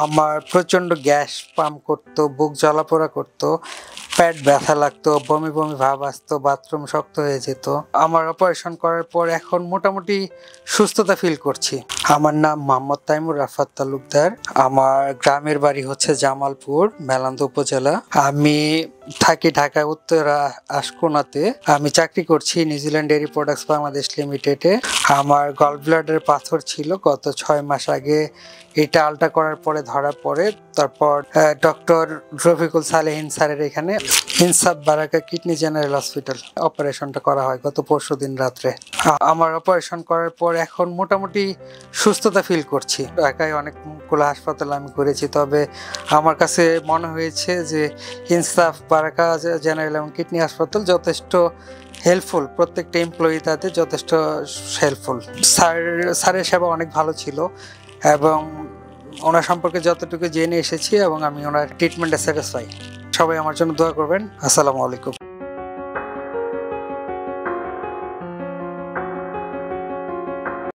আমার প্রচন্ড gas pump করতো, বুক জ্বালাপোড়া করতো, পেট ব্যথা লাগতো, বমি বমি ভাব আসতো, বাথরুম শক্ত হয়ে যেত। আমার অপারেশন করার পর এখন মোটামুটি সুস্থতা ফিল করছি। আমার নাম মোহাম্মদ তাইমুর রাফাত তালুকদার। আমার গ্রামের বাড়ি হচ্ছে জামালপুর, মেলান্দ উপজেলা। আমি থাকি ঢাকা উত্তরা আশকোনাতে। আমি চাকরি করছি নিউজিল্যান্ড ডেইরি প্রোডাক্টস বাংলাদেশ লিমিটেডে। আমার গল ব্লাডারে পাথর ছিল, গত 6 মাস আগে এটা আলটা করার পরে ধরা পড়ে। তারপর ডক্টর রফিকুল সালেহিন স্যারের এখানে ইনসাফ বারাকা কিডনি জেনারেল হসপিটাল অপারেশনটা করা হয় গত পরশুদিন রাত্রে। আমার অপারেশন করার পর এখন মোটামুটি সুস্থতা ফিল করছি। ঢাকায় অনেকগুলো হাসপাতাল আমি করেছি, তবে আমার কাছে মনে হয়েছে যে ইনসাফ বারাকা জেনারেল এবং কিডনি হাসপাতাল যথেষ্ট হেল্পফুল। প্রত্যেকটা এমপ্লয়ি তাদের যথেষ্ট হেল্পফুল। স্যারের সেবা অনেক ভালো ছিল এবং ওনার সম্পর্কে যতটুকু জেনে এসেছি এবং আমি ওনার ট্রিটমেন্টে স্যাটিসফাই। সবাই আমার জন্য দোয়া করবেন। আসসালামু আলাইকুম।